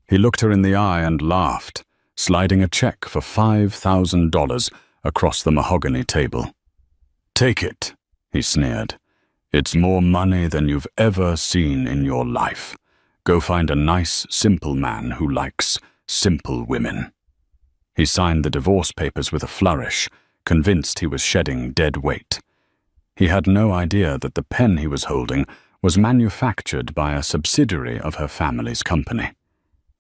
He looked her in the eye and laughed, sliding a check for $5,000 across the mahogany table. "Take it," he sneered. "It's more money than you've ever seen in your life. Go find a nice, simple man who likes simple women." He signed the divorce papers with a flourish, convinced he was shedding dead weight. He had no idea that the pen he was holding was manufactured by a subsidiary of her family's company.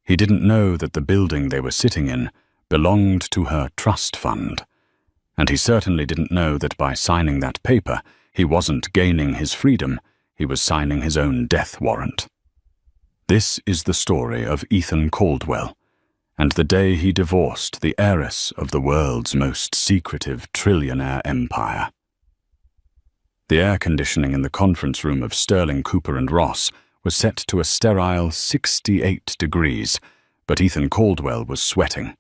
He didn't know that the building they were sitting in belonged to her trust fund. And he certainly didn't know that by signing that paper, he wasn't gaining his freedom, he was signing his own death warrant. This is the story of Ethan Caldwell, and the day he divorced the heiress of the world's most secretive trillionaire empire. The air conditioning in the conference room of Sterling, Cooper and Ross was set to a sterile 68 degrees, but Ethan Caldwell was sweating.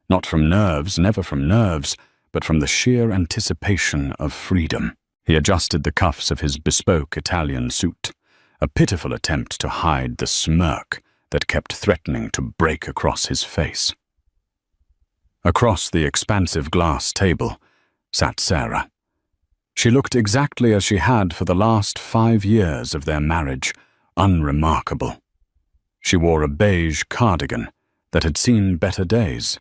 Not from nerves, never from nerves, but from the sheer anticipation of freedom. He adjusted the cuffs of his bespoke Italian suit, a pitiful attempt to hide the smirk that kept threatening to break across his face. Across the expansive glass table sat Sarah. She looked exactly as she had for the last 5 years of their marriage, unremarkable. She wore a beige cardigan that had seen better days.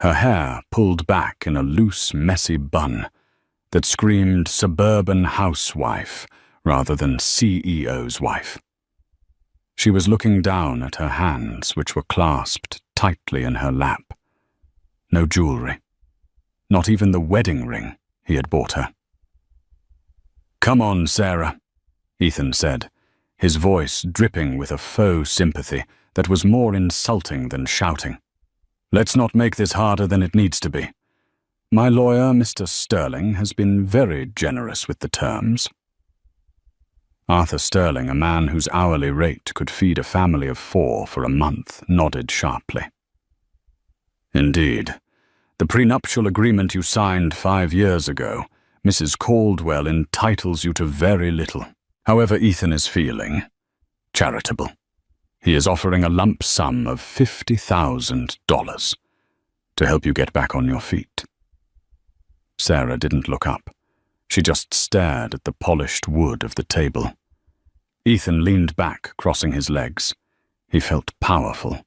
Her hair pulled back in a loose, messy bun that screamed suburban housewife rather than CEO's wife. She was looking down at her hands, which were clasped tightly in her lap. No jewelry. Not even the wedding ring he had bought her. "Come on, Sarah," Ethan said, his voice dripping with a faux sympathy that was more insulting than shouting. "Let's not make this harder than it needs to be. My lawyer, Mr. Sterling, has been very generous with the terms." Arthur Sterling, a man whose hourly rate could feed a family of 4 for a month, nodded sharply. "Indeed. The prenuptial agreement you signed 5 years ago, Mrs. Caldwell, entitles you to very little. However Ethan is feeling, charitable. He is offering a lump sum of $50,000 to help you get back on your feet." Sarah didn't look up. She just stared at the polished wood of the table. Ethan leaned back, crossing his legs. He felt powerful.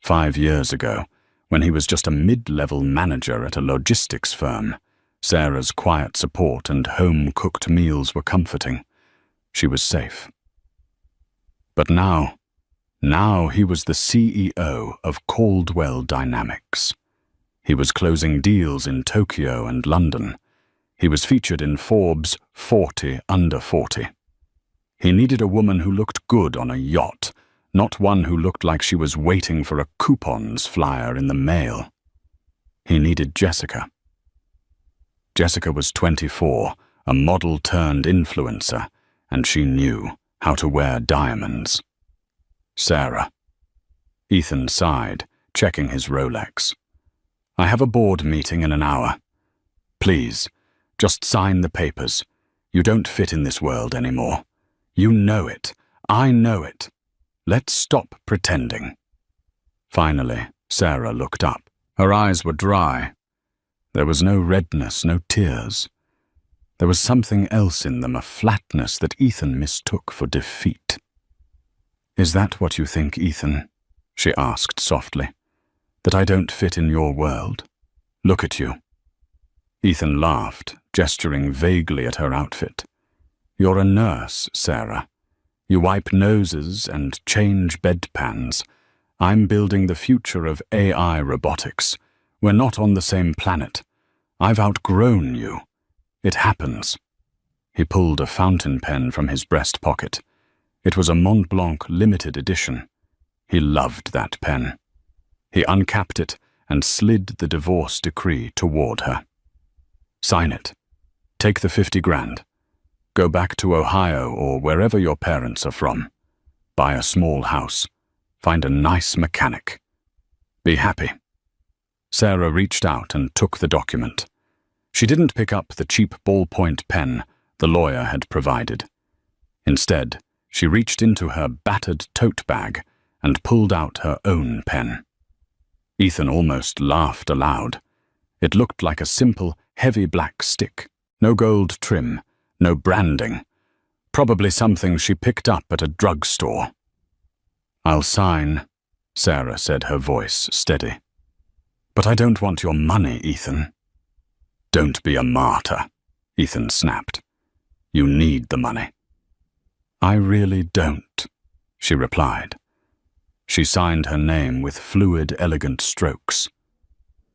5 years ago, when he was just a mid-level manager at a logistics firm, Sarah's quiet support and home-cooked meals were comforting. She was safe. But now he was the CEO of Caldwell Dynamics. He was closing deals in Tokyo and London. He was featured in Forbes' 40 Under 40. He needed a woman who looked good on a yacht, not one who looked like she was waiting for a coupons flyer in the mail. He needed Jessica. Jessica was 24, a model-turned-influencer, and she knew how to wear diamonds. Sarah. Ethan sighed, checking his Rolex. "I have a board meeting in an hour. Please, just sign the papers. You don't fit in this world anymore. You know it. I know it. Let's stop pretending." Finally, Sarah looked up. Her eyes were dry. There was no redness, no tears. There was something else in them, a flatness that Ethan mistook for defeat. "Is that what you think, Ethan?" she asked softly. "That I don't fit in your world? Look at you." Ethan laughed, gesturing vaguely at her outfit. "You're a nurse, Sarah. You wipe noses and change bedpans. I'm building the future of AI robotics. We're not on the same planet. I've outgrown you. It happens." He pulled a fountain pen from his breast pocket. It was a Mont Blanc limited edition. He loved that pen. He uncapped it and slid the divorce decree toward her. "Sign it. Take the 50 grand. Go back to Ohio or wherever your parents are from. Buy a small house. Find a nice mechanic. Be happy." Sarah reached out and took the document. She didn't pick up the cheap ballpoint pen the lawyer had provided. Instead, she reached into her battered tote bag and pulled out her own pen. Ethan almost laughed aloud. It looked like a simple, heavy black stick. No gold trim, no branding. Probably something she picked up at a drugstore. "I'll sign," Sarah said, her voice steady. "But I don't want your money, Ethan." "Don't be a martyr," Ethan snapped. "You need the money." "I really don't," she replied. She signed her name with fluid, elegant strokes.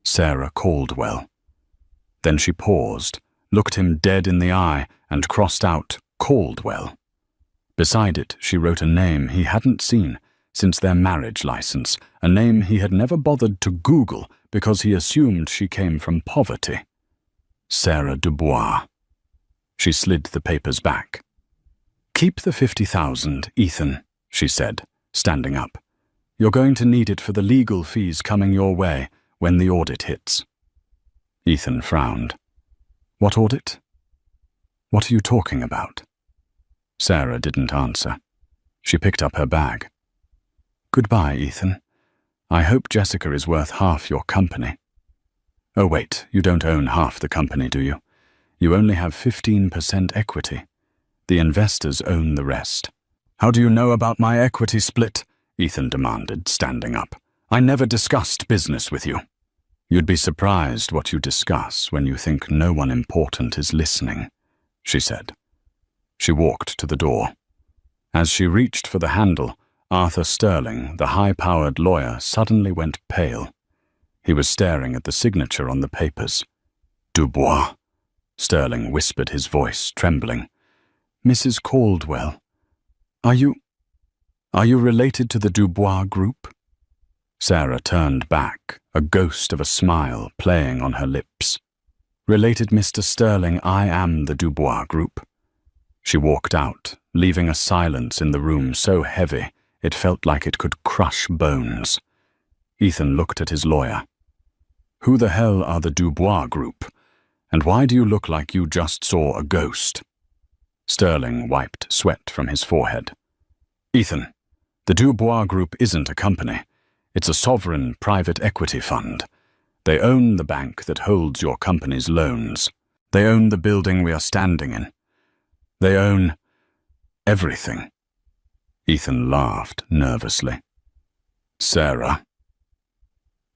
Sarah Caldwell. Then she paused, looked him dead in the eye, and crossed out Caldwell. Beside it, she wrote a name he hadn't seen since their marriage license, a name he had never bothered to Google because he assumed she came from poverty. Sarah Dubois. She slid the papers back. "Keep the 50,000, Ethan," she said, standing up. "You're going to need it for the legal fees coming your way when the audit hits." Ethan frowned. "What audit? What are you talking about?" Sarah didn't answer. She picked up her bag. "Goodbye, Ethan. I hope Jessica is worth half your company." "Oh wait, you don't own half the company, do you? You only have 15% equity. The investors own the rest." "How do you know about my equity split?" Ethan demanded, standing up. "I never discussed business with you." "You'd be surprised what you discuss when you think no one important is listening," she said. She walked to the door. As she reached for the handle, Arthur Sterling, the high-powered lawyer, suddenly went pale. He was staring at the signature on the papers. "Dubois," Sterling whispered, his voice trembling. "Mrs. Caldwell, are you related to the Dubois group?" Sarah turned back, a ghost of a smile playing on her lips. "Related, Mr. Sterling, I am the Dubois group." She walked out, leaving a silence in the room so heavy it felt like it could crush bones. Ethan looked at his lawyer. "Who the hell are the Dubois group? And why do you look like you just saw a ghost?" Sterling wiped sweat from his forehead. "Ethan, the Dubois group isn't a company. It's a sovereign private equity fund. They own the bank that holds your company's loans. They own the building we are standing in. They own everything." Ethan laughed nervously. "Sarah.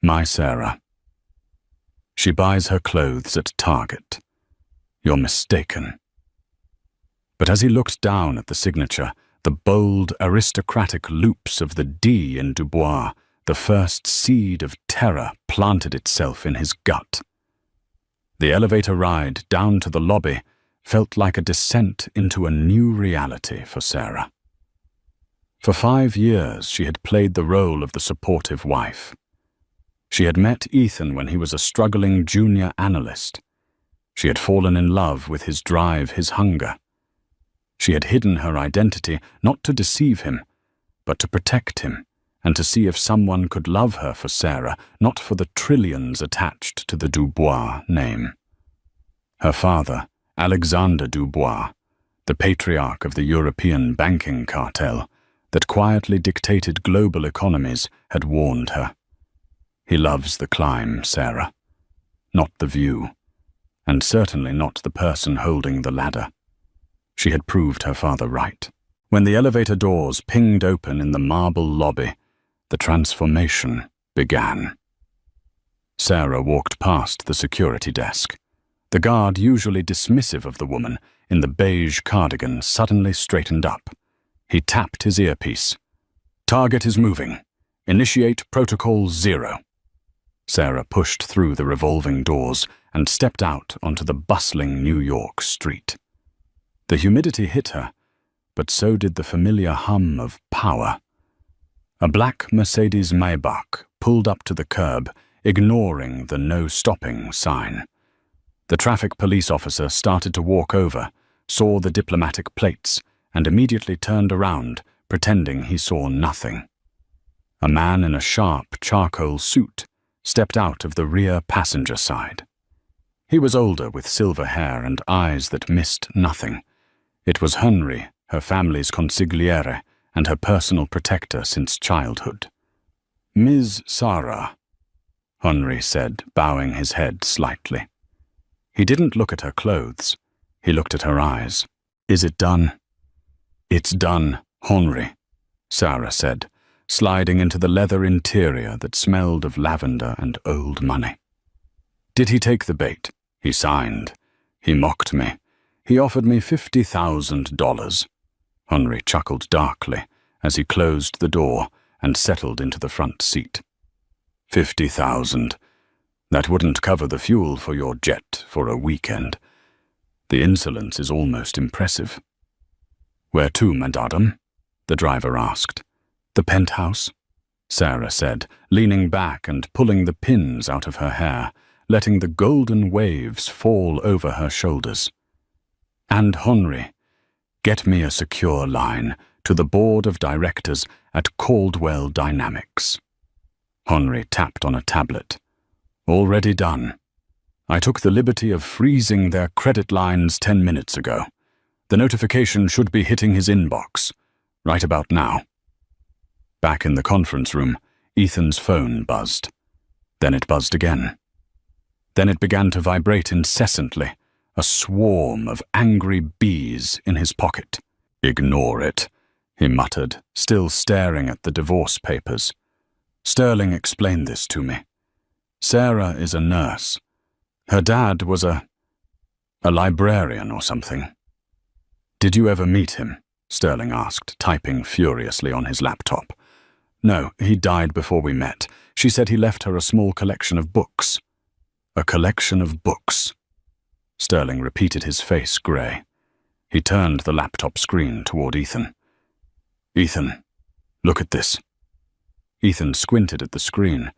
My Sarah. She buys her clothes at Target. You're mistaken." But as he looked down at the signature, the bold, aristocratic loops of the D in Dubois, the first seed of terror planted itself in his gut. The elevator ride down to the lobby felt like a descent into a new reality for Sarah. For 5 years, she had played the role of the supportive wife. She had met Ethan when he was a struggling junior analyst. She had fallen in love with his drive, his hunger. She had hidden her identity not to deceive him, but to protect him, and to see if someone could love her for Sarah, not for the trillions attached to the Dubois name. Her father, Alexander Dubois, the patriarch of the European banking cartel that quietly dictated global economies, had warned her. He loves the climb, Sarah, not the view, and certainly not the person holding the ladder. She had proved her father right. When the elevator doors pinged open in the marble lobby, the transformation began. Sarah walked past the security desk. The guard, usually dismissive of the woman in the beige cardigan, suddenly straightened up. He tapped his earpiece. "Target is moving. Initiate Protocol 0. Sarah pushed through the revolving doors and stepped out onto the bustling New York street. The humidity hit her, but so did the familiar hum of power. A black Mercedes Maybach pulled up to the curb, ignoring the no stopping sign. The traffic police officer started to walk over, saw the diplomatic plates, and immediately turned around, pretending he saw nothing. A man in a sharp charcoal suit stepped out of the rear passenger side. He was older, with silver hair and eyes that missed nothing. It was Henry, her family's consigliere, and her personal protector since childhood. "Ms. Sarah," Henri said, bowing his head slightly. He didn't look at her clothes. He looked at her eyes. "Is it done?" "It's done, Henri," Sarah said, sliding into the leather interior that smelled of lavender and old money. "Did he take the bait?" "He signed. He mocked me. He offered me $50,000. Henri chuckled darkly as he closed the door and settled into the front seat. $50,000. That wouldn't cover the fuel for your jet for a weekend. The insolence is almost impressive." "Where to, madame?" the driver asked. "The penthouse," Sarah said, leaning back and pulling the pins out of her hair, letting the golden waves fall over her shoulders. "And Henri, get me a secure line to the board of directors at Caldwell Dynamics." Henri tapped on a tablet. "Already done. I took the liberty of freezing their credit lines 10 minutes ago. The notification should be hitting his inbox right about now." Back in the conference room, Ethan's phone buzzed. Then it buzzed again. Then it began to vibrate incessantly, a swarm of angry bees in his pocket. "Ignore it," he muttered, still staring at the divorce papers. "Sterling explained this to me. Sarah is a nurse. Her dad was a librarian or something." "Did you ever meet him?" Sterling asked, typing furiously on his laptop. "No, he died before we met. She said he left her a small collection of books." "A collection of books." Sterling repeated, his face grey. He turned the laptop screen toward Ethan. "Ethan, look at this." Ethan squinted at the screen.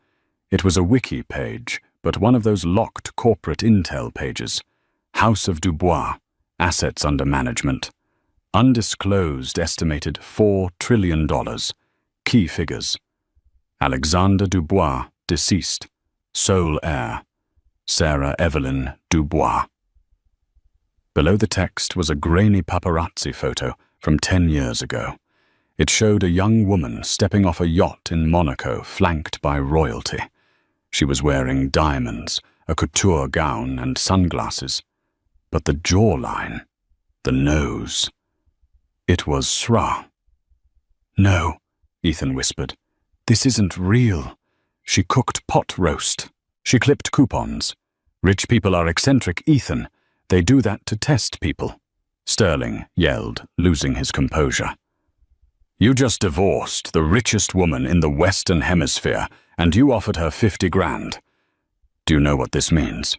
It was a wiki page, but one of those locked corporate intel pages. House of Dubois, assets under management. Undisclosed estimated $4 trillion. Key figures. Alexander Dubois, deceased. Sole heir. Sarah Evelyn Dubois. Below the text was a grainy paparazzi photo from 10 years ago. It showed a young woman stepping off a yacht in Monaco, flanked by royalty. She was wearing diamonds, a couture gown, and sunglasses. But the jawline, the nose. It was Sra. "No," Ethan whispered. "This isn't real. She cooked pot roast. She clipped coupons. Rich people are eccentric, Ethan. They do that to test people," Sterling yelled, losing his composure. "You just divorced the richest woman in the Western Hemisphere, and you offered her 50 grand. Do you know what this means?"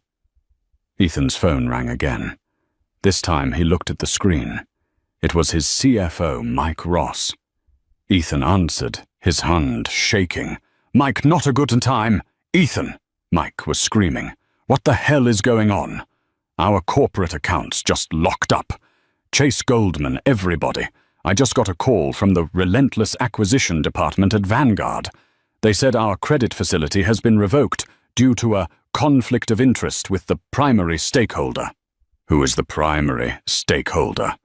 Ethan's phone rang again. This time he looked at the screen. It was his CFO, Mike Ross. Ethan answered, his hand shaking. "Mike, not a good time. Ethan!" Mike was screaming. "What the hell is going on? Our corporate accounts just locked up. Chase Goldman, everybody. I just got a call from the Relentless Acquisition Department at Vanguard. They said our credit facility has been revoked due to a conflict of interest with the primary stakeholder." "Who is the primary stakeholder?"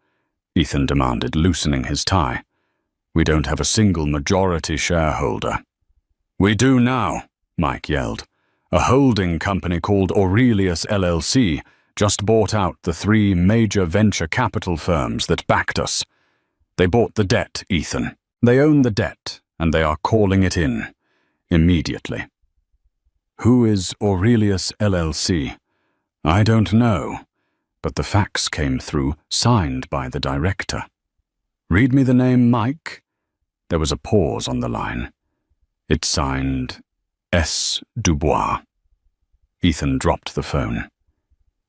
Ethan demanded, loosening his tie. "We don't have a single majority shareholder." "We do now," Mike yelled. "A holding company called Aurelius LLC just bought out the 3 major venture capital firms that backed us. They bought the debt, Ethan. They own the debt, and they are calling it in. Immediately." "Who is Aurelius LLC?" "I don't know, but the fax came through, signed by the director." "Read me the name, Mike." There was a pause on the line. "It's signed S. Dubois." Ethan dropped the phone.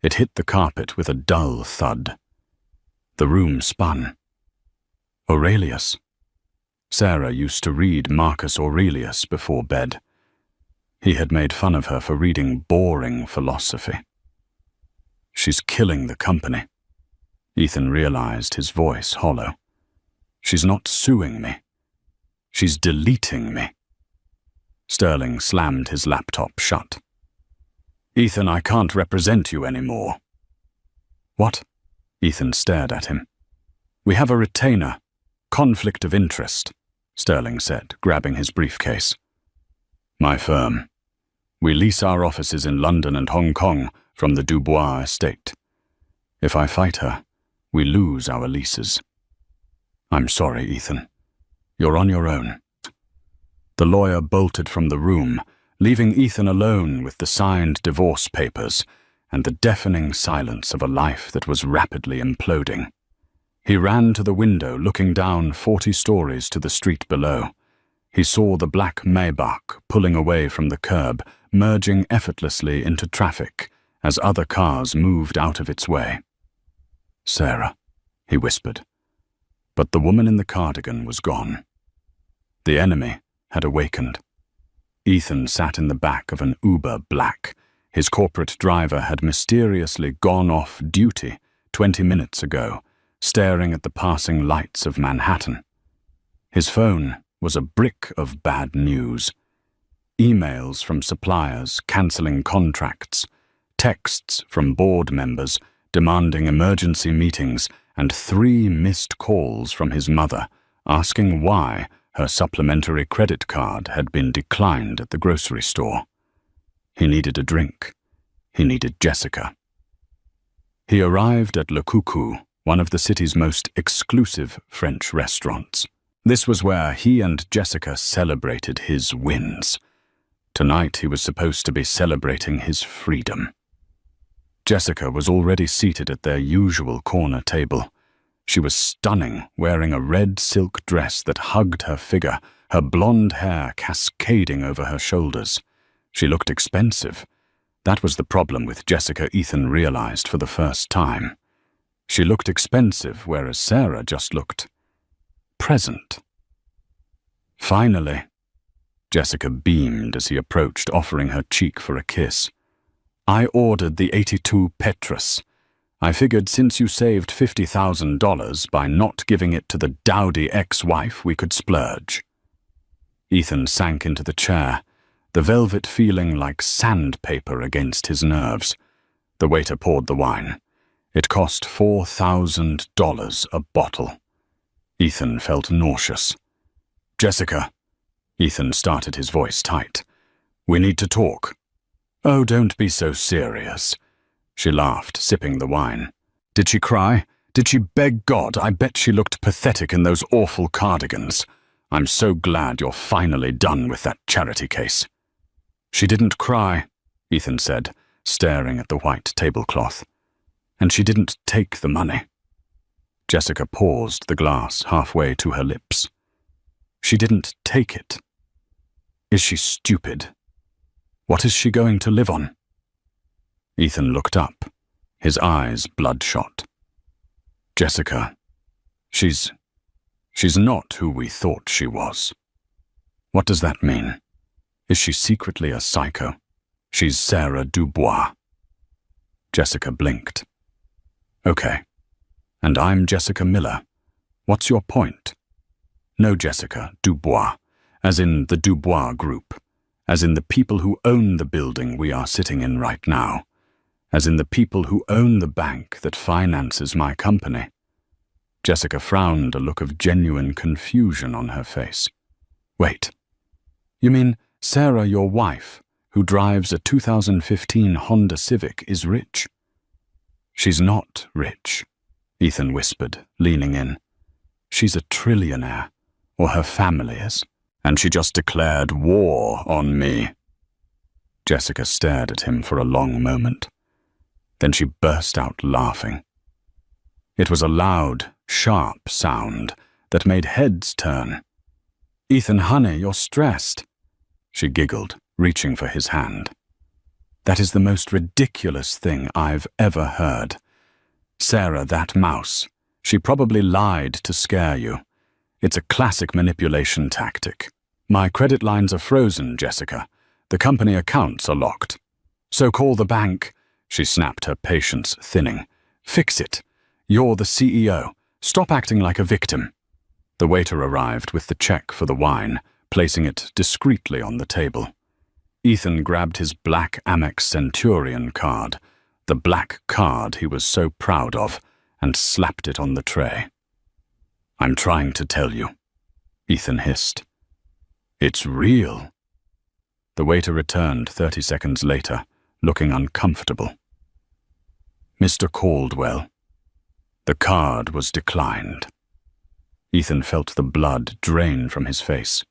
It hit the carpet with a dull thud. The room spun. Aurelius. Sarah used to read Marcus Aurelius before bed. He had made fun of her for reading boring philosophy. "She's killing the company." Ethan realized, his voice hollow. "She's not suing me. She's deleting me." Sterling slammed his laptop shut. "Ethan, I can't represent you anymore." "What?" Ethan stared at him. "We have a retainer. Conflict of interest, Sterling said, grabbing his briefcase. My firm. We lease our offices in London and Hong Kong from the Dubois estate. If I fight her, we lose our leases. I'm sorry, Ethan. You're on your own. The lawyer bolted from the room, leaving Ethan alone with the signed divorce papers and the deafening silence of a life that was rapidly imploding. He ran to the window, looking down 40 stories to the street below. He saw the black Maybach pulling away from the curb, merging effortlessly into traffic as other cars moved out of its way. Sarah, he whispered. But the woman in the cardigan was gone. The enemy had awakened. Ethan sat in the back of an Uber Black. His corporate driver had mysteriously gone off duty 20 minutes ago, staring at the passing lights of Manhattan. His phone was a brick of bad news. Emails from suppliers cancelling contracts, texts from board members demanding emergency meetings, and 3 missed calls from his mother asking why her supplementary credit card had been declined at the grocery store. He needed a drink. He needed Jessica. He arrived at Le Coucou, one of the city's most exclusive French restaurants. This was where he and Jessica celebrated his wins. Tonight he was supposed to be celebrating his freedom. Jessica was already seated at their usual corner table. She was stunning, wearing a red silk dress that hugged her figure, her blonde hair cascading over her shoulders. She looked expensive. That was the problem with Jessica, Ethan realized for the first time. She looked expensive, whereas Sarah just looked present. Finally, Jessica beamed as he approached, offering her cheek for a kiss. I ordered the 82 Petrus. I figured since you saved $50,000 by not giving it to the dowdy ex-wife, we could splurge. Ethan sank into the chair, the velvet feeling like sandpaper against his nerves. The waiter poured the wine. It cost $4,000 a bottle. Ethan felt nauseous. Jessica, Ethan started, his voice tight. We need to talk. Oh, don't be so serious. She laughed, sipping the wine. Did she cry? Did she beg God? I bet she looked pathetic in those awful cardigans. I'm so glad you're finally done with that charity case. She didn't cry, Ethan said, staring at the white tablecloth. And she didn't take the money. Jessica paused, the glass halfway to her lips. She didn't take it. Is she stupid? What is she going to live on? Ethan looked up, his eyes bloodshot. Jessica, she's not who we thought she was. What does that mean? Is she secretly a psycho? She's Sarah Dubois. Jessica blinked. Okay. And I'm Jessica Miller. What's your point? No, Jessica, Dubois, as in the Dubois Group, as in the people who own the building we are sitting in right now, as in the people who own the bank that finances my company. Jessica frowned, a look of genuine confusion on her face. Wait, you mean Sarah, your wife, who drives a 2015 Honda Civic, is rich? She's not rich, Ethan whispered, leaning in. She's a trillionaire, or her family is, and she just declared war on me. Jessica stared at him for a long moment. Then she burst out laughing. It was a loud, sharp sound that made heads turn. Ethan, honey, you're stressed. She giggled, reaching for his hand. That is the most ridiculous thing I've ever heard. Sarah, that mouse, she probably lied to scare you. It's a classic manipulation tactic. My credit lines are frozen, Jessica. The company accounts are locked. So call the bank. She snapped, her patience thinning. Fix it. You're the CEO. Stop acting like a victim. The waiter arrived with the check for the wine, placing it discreetly on the table. Ethan grabbed his black Amex Centurion card, the black card he was so proud of, and slapped it on the tray. I'm trying to tell you, Ethan hissed. It's real. The waiter returned 30 seconds later, looking uncomfortable. Mr. Caldwell. The card was declined. Ethan felt the blood drain from his face.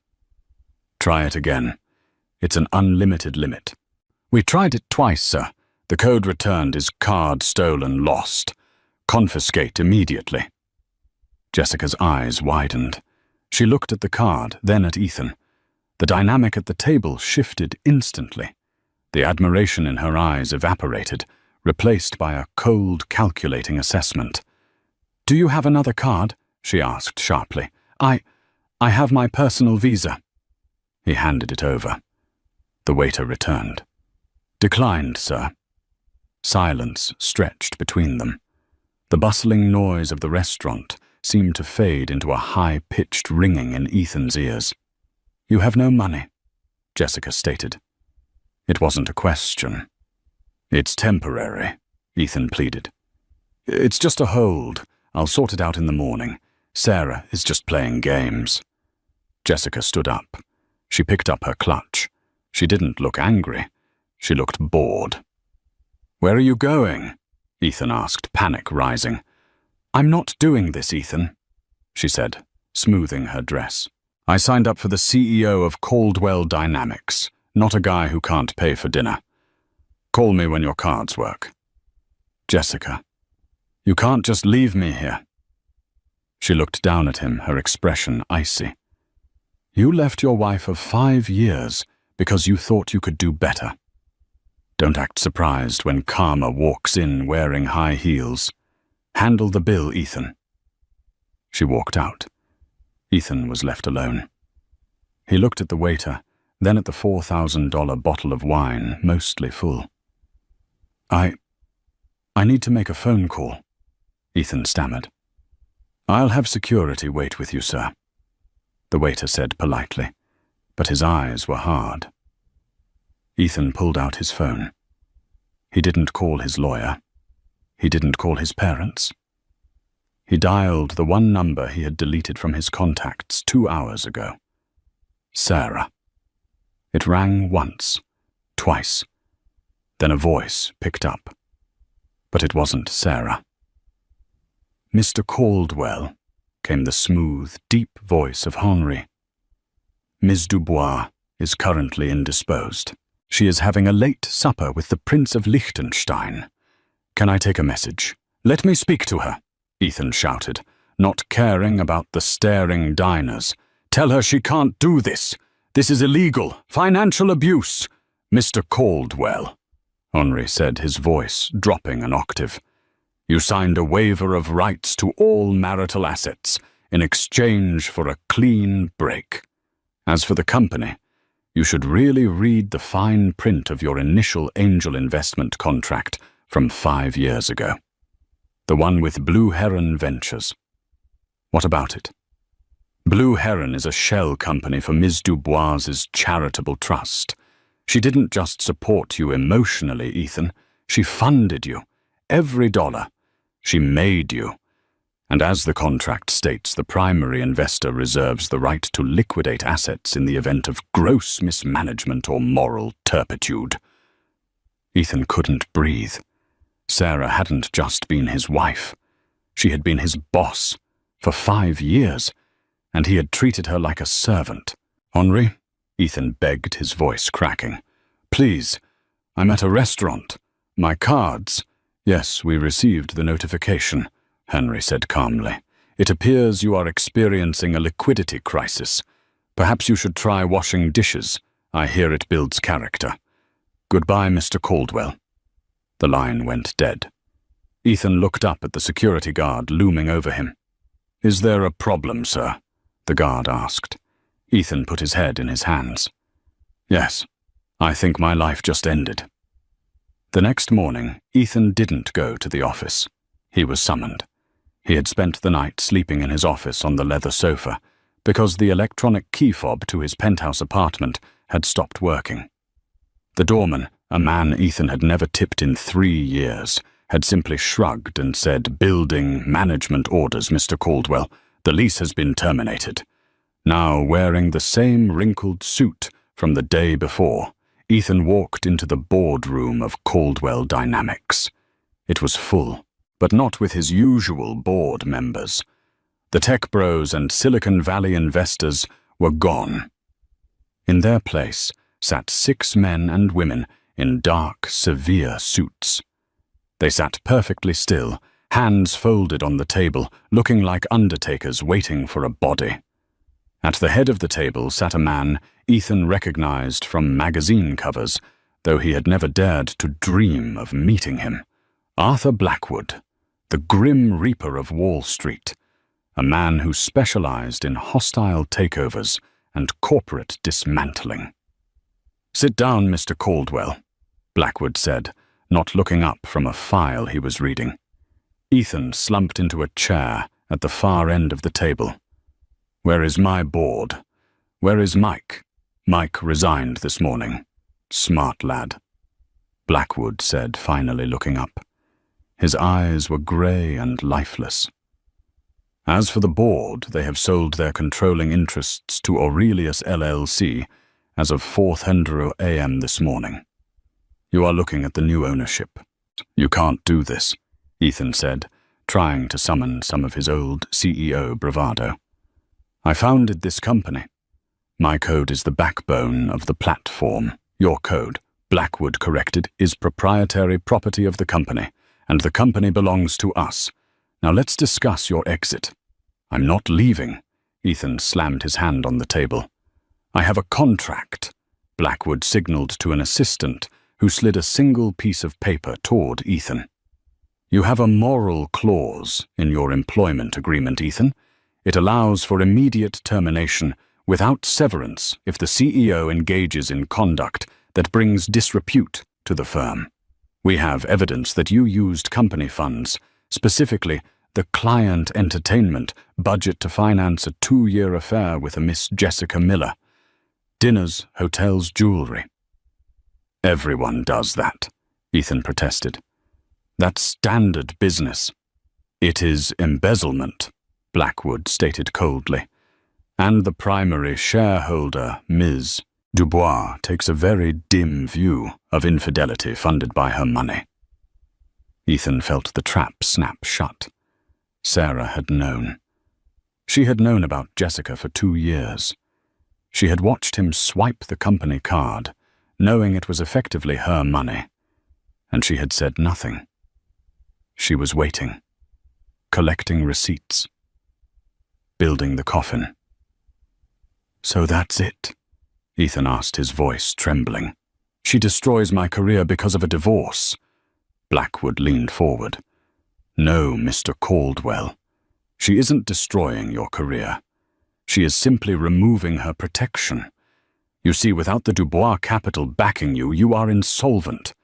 Try it again. It's an unlimited limit. We tried it twice, sir. The code returned is card stolen, lost. Confiscate immediately. Jessica's eyes widened. She looked at the card, then at Ethan. The dynamic at the table shifted instantly. The admiration in her eyes evaporated, replaced by a cold, calculating assessment. Do you have another card? She asked sharply. I have my personal visa. He handed it over. The waiter returned. Declined, sir. Silence stretched between them. The bustling noise of the restaurant seemed to fade into a high-pitched ringing in Ethan's ears. You have no money, Jessica stated. It wasn't a question. It's temporary, Ethan pleaded. It's just a hold. I'll sort it out in the morning. Sarah is just playing games. Jessica stood up. She picked up her clutch. She didn't look angry. She looked bored. Where are you going? Ethan asked, panic rising. I'm not doing this, Ethan, she said, smoothing her dress. I signed up for the CEO of Caldwell Dynamics, not a guy who can't pay for dinner. Call me when your cards work. Jessica, you can't just leave me here. She looked down at him, her expression icy. You left your wife of 5 years because you thought you could do better. Don't act surprised when karma walks in wearing high heels. Handle the bill, Ethan. She walked out. Ethan was left alone. He looked at the waiter, then at the $4,000 bottle of wine, mostly full. I need to make a phone call, Ethan stammered. I'll have security wait with you, sir, the waiter said politely, but his eyes were hard. Ethan pulled out his phone. He didn't call his lawyer. He didn't call his parents. He dialed the one number he had deleted from his contacts 2 hours ago. Sarah. It rang once, twice. Then a voice picked up. But it wasn't Sarah. Mr. Caldwell, came the smooth, deep voice of Henri. Ms. Dubois is currently indisposed. She is having a late supper with the Prince of Liechtenstein. Can I take a message? Let me speak to her, Ethan shouted, not caring about the staring diners. Tell her she can't do this. This is illegal. Financial abuse. Mr. Caldwell, Henri said, his voice dropping an octave. You signed a waiver of rights to all marital assets in exchange for a clean break. As for the company, you should really read the fine print of your initial angel investment contract from 5 years ago. The one with Blue Heron Ventures. What about it? Blue Heron is a shell company for Ms. Dubois's charitable trust. She didn't just support you emotionally, Ethan. She funded you. Every dollar. She made you. And as the contract states, the primary investor reserves the right to liquidate assets in the event of gross mismanagement or moral turpitude. Ethan couldn't breathe. Sarah hadn't just been his wife. She had been his boss for 5 years, and he had treated her like a servant. Henri, Ethan begged, his voice cracking. Please, I'm at a restaurant. My cards. Yes, we received the notification, Henri said calmly. It appears you are experiencing a liquidity crisis. Perhaps you should try washing dishes. I hear it builds character. Goodbye, Mr. Caldwell. The line went dead. Ethan looked up at the security guard looming over him. Is there a problem, sir? The guard asked. Ethan put his head in his hands. Yes, I think my life just ended. The next morning, Ethan didn't go to the office. He was summoned. He had spent the night sleeping in his office on the leather sofa because the electronic key fob to his penthouse apartment had stopped working. The doorman, a man Ethan had never tipped in 3 years, had simply shrugged and said, Building management orders, Mr. Caldwell. The lease has been terminated. Now wearing the same wrinkled suit from the day before, Ethan walked into the boardroom of Caldwell Dynamics. It was full, but not with his usual board members. The tech bros and Silicon Valley investors were gone. In their place sat 6 men and women in dark, severe suits. They sat perfectly still, hands folded on the table, looking like undertakers waiting for a body. At the head of the table sat a man Ethan recognized from magazine covers, though he had never dared to dream of meeting him. Arthur Blackwood, the Grim Reaper of Wall Street, a man who specialized in hostile takeovers and corporate dismantling. "Sit down, Mr. Caldwell," Blackwood said, not looking up from a file he was reading. Ethan slumped into a chair at the far end of the table. "Where is my board? Where is Mike? Mike resigned this morning. Smart lad," Blackwood said, finally looking up. His eyes were grey and lifeless. "As for the board, they have sold their controlling interests to Aurelius LLC as of 4:00 a.m. this morning. You are looking at the new ownership. You can't do this," Ethan said, trying to summon some of his old CEO bravado. "I founded this company. My code is the backbone of the platform. Your code," Blackwood corrected, "is proprietary property of the company, and the company belongs to us. Now let's discuss your exit." "I'm not leaving," Ethan slammed his hand on the table. "I have a contract," Blackwood signaled to an assistant who slid a single piece of paper toward Ethan. "You have a moral clause in your employment agreement, Ethan. It allows for immediate termination without severance if the CEO engages in conduct that brings disrepute to the firm. We have evidence that you used company funds, specifically the client entertainment budget, to finance a 2-year affair with a Miss Jessica Miller. Dinners, hotels, jewelry." "Everyone does that," Ethan protested. "That's standard business." "It is embezzlement," Blackwood stated coldly. "And the primary shareholder, Ms. Dubois, takes a very dim view of infidelity funded by her money." Ethan felt the trap snap shut. Sarah had known. She had known about Jessica for 2 years. She had watched him swipe the company card, knowing it was effectively her money, and she had said nothing. She was waiting, collecting receipts, building the coffin. "So that's it?" Ethan asked, his voice trembling. "She destroys my career because of a divorce." Blackwood leaned forward. "No, Mr. Caldwell. She isn't destroying your career. She is simply removing her protection. You see, without the Dubois capital backing you, you are insolvent.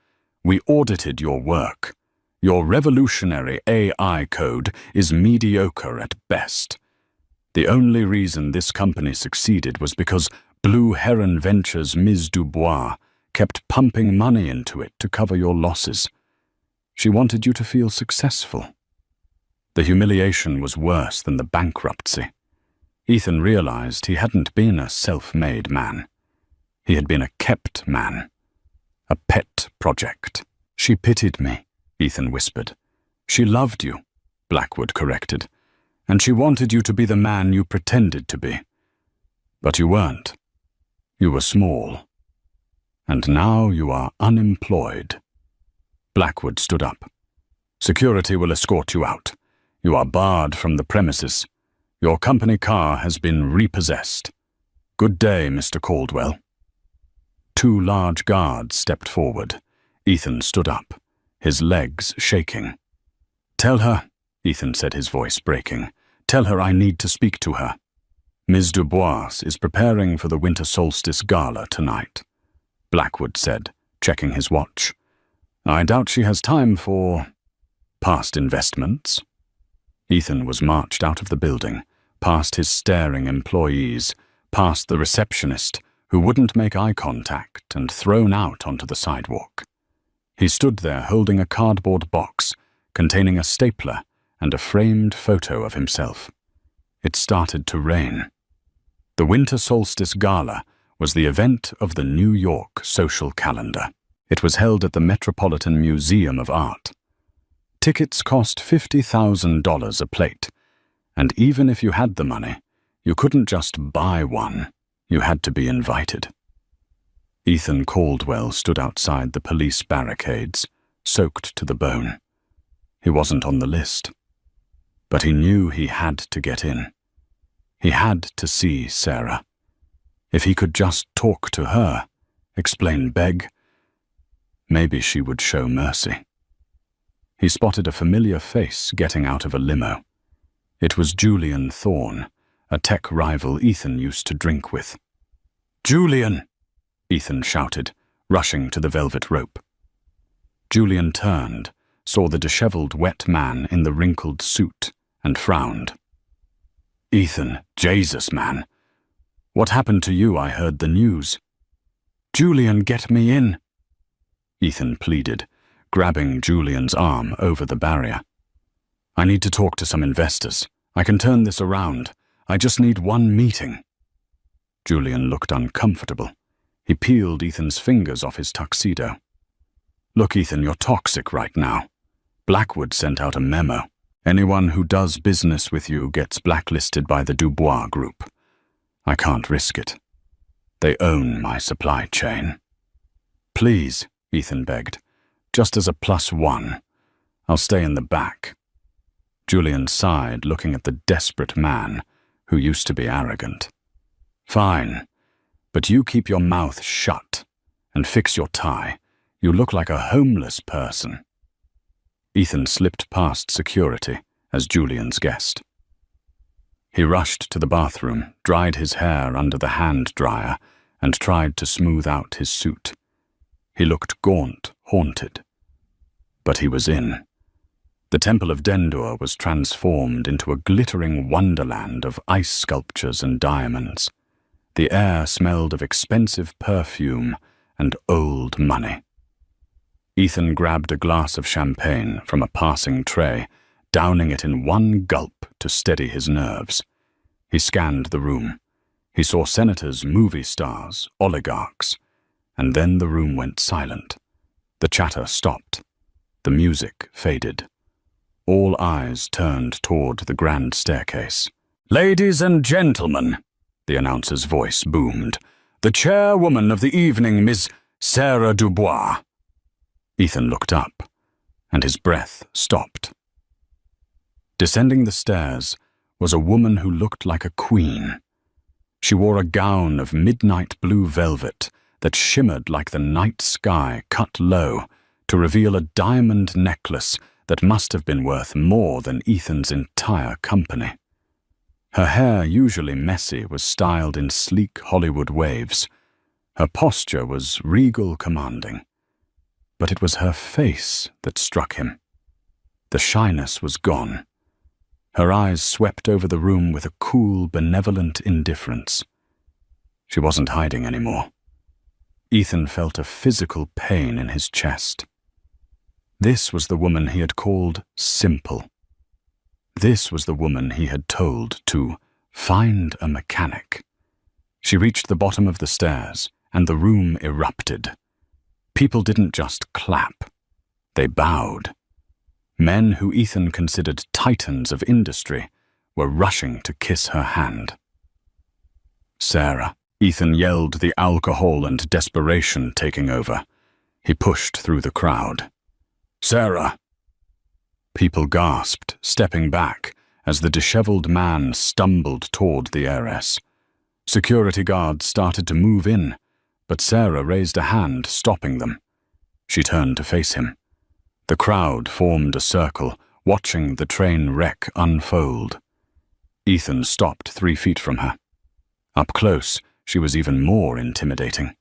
We audited your work. Your revolutionary AI code is mediocre at best. The only reason this company succeeded was because Blue Heron Ventures' Ms. Dubois kept pumping money into it to cover your losses. She wanted you to feel successful. The humiliation was worse than the bankruptcy. Ethan realized he hadn't been a self-made man. He had been a kept man, a pet project. "She pitied me," Ethan whispered. "She loved you," Blackwood corrected, "and she wanted you to be the man you pretended to be. But you weren't. You were small. And now you are unemployed." Blackwood stood up. "Security will escort you out. You are barred from the premises. Your company car has been repossessed. Good day, Mr. Caldwell." 2 large guards stepped forward. Ethan stood up, his legs shaking. "Tell her," Ethan said, his voice breaking, "tell her I need to speak to her. Ms. Dubois is preparing for the winter solstice gala tonight," Blackwood said, checking his watch. "I doubt she has time for past investments." Ethan was marched out of the building, past his staring employees, past the receptionist, who wouldn't make eye contact, and thrown out onto the sidewalk. He stood there holding a cardboard box containing a stapler and a framed photo of himself. It started to rain. The Winter Solstice Gala was the event of the New York social calendar. It was held at the Metropolitan Museum of Art. Tickets cost $50,000 a plate, and even if you had the money, you couldn't just buy one. You had to be invited. Ethan Caldwell stood outside the police barricades, soaked to the bone. He wasn't on the list, but he knew he had to get in. He had to see Sarah. If he could just talk to her, beg, maybe she would show mercy. He spotted a familiar face getting out of a limo. It was Julian Thorne, a tech rival Ethan used to drink with. "Julian!" Ethan shouted, rushing to the velvet rope. Julian turned, saw the disheveled wet man in the wrinkled suit, and frowned. "Ethan, Jesus, man. What happened to you? I heard the news." "Julian, get me in," Ethan pleaded, grabbing Julian's arm over the barrier. "I need to talk to some investors. I can turn this around. I just need one meeting." Julian looked uncomfortable. He peeled Ethan's fingers off his tuxedo. "Look, Ethan, you're toxic right now. Blackwood sent out a memo. Anyone who does business with you gets blacklisted by the Dubois Group. I can't risk it. They own my supply chain." "Please," Ethan begged, "just as a +1. I'll stay in the back." Julian sighed, looking at the desperate man who used to be arrogant. "Fine, but you keep your mouth shut and fix your tie. You look like a homeless person." Ethan slipped past security as Julian's guest. He rushed to the bathroom, dried his hair under the hand dryer, and tried to smooth out his suit. He looked gaunt, haunted. But he was in. The Temple of Dendur was transformed into a glittering wonderland of ice sculptures and diamonds. The air smelled of expensive perfume and old money. Ethan grabbed a glass of champagne from a passing tray, downing it in one gulp to steady his nerves. He scanned the room. He saw senators, movie stars, oligarchs, and then the room went silent. The chatter stopped. The music faded. All eyes turned toward the grand staircase. "Ladies and gentlemen," the announcer's voice boomed, "the chairwoman of the evening, Miss Sarah Dubois." Ethan looked up, and his breath stopped. Descending the stairs was a woman who looked like a queen. She wore a gown of midnight blue velvet that shimmered like the night sky cut low to reveal a diamond necklace that must have been worth more than Ethan's entire company. Her hair, usually messy, was styled in sleek Hollywood waves. Her posture was regal commanding. But it was her face that struck him. The shyness was gone. Her eyes swept over the room with a cool, benevolent indifference. She wasn't hiding anymore. Ethan felt a physical pain in his chest. This was the woman he had called simple. This was the woman he had told to find a mechanic. She reached the bottom of the stairs, and the room erupted. People didn't just clap. They bowed. Men who Ethan considered titans of industry were rushing to kiss her hand. "Sarah," Ethan yelled, the alcohol and desperation taking over. He pushed through the crowd. "Sarah!" People gasped, stepping back as the disheveled man stumbled toward the heiress. Security guards started to move in, but Sarah raised a hand, stopping them. She turned to face him. The crowd formed a circle, watching the train wreck unfold. Ethan stopped 3 feet from her. Up close, she was even more intimidating.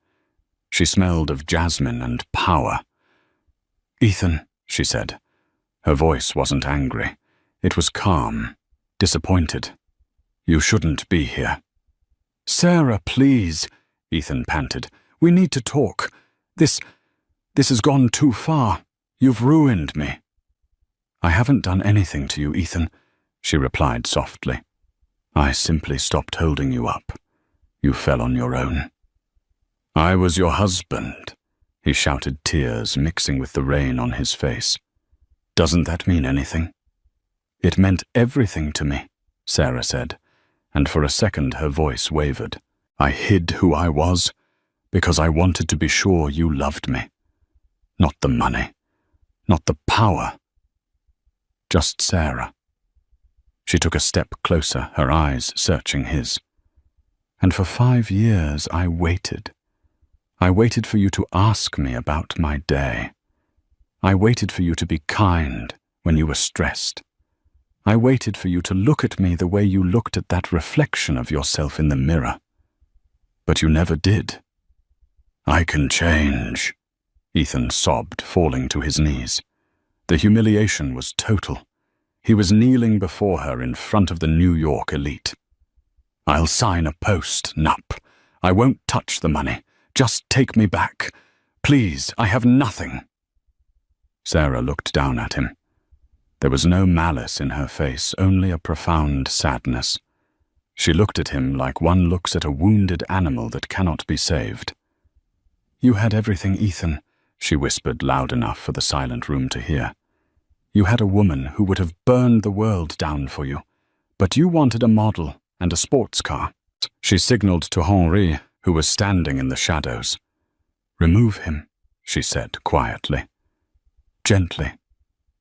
She smelled of jasmine and power. "Ethan," she said. Her voice wasn't angry. It was calm, disappointed. "You shouldn't be here." "Sarah, please," Ethan panted. "We need to talk. This has gone too far. You've ruined me." "I haven't done anything to you, Ethan," she replied softly. I simply stopped holding you up. You fell on your own. I was your husband, he shouted, tears mixing with the rain on his face. Doesn't that mean anything? It meant everything to me, Sarah said, and for a second her voice wavered. I hid who I was because I wanted to be sure you loved me. Not the money, not the power. Just Sarah. She took a step closer, her eyes searching his. And for 5 years I waited. I waited for you to ask me about my day. I waited for you to be kind when you were stressed. I waited for you to look at me the way you looked at that reflection of yourself in the mirror. But you never did. I can change, Ethan sobbed, falling to his knees. The humiliation was total. He was kneeling before her in front of the New York elite. I'll sign a post, Nup. I won't touch the money. Just take me back. Please, I have nothing. Sarah looked down at him. There was no malice in her face, only a profound sadness. She looked at him like one looks at a wounded animal that cannot be saved. You had everything, Ethan, she whispered loud enough for the silent room to hear. You had a woman who would have burned the world down for you, but you wanted a model and a sports car. She signaled to Henri, who was standing in the shadows. Remove him, she said quietly. Gently.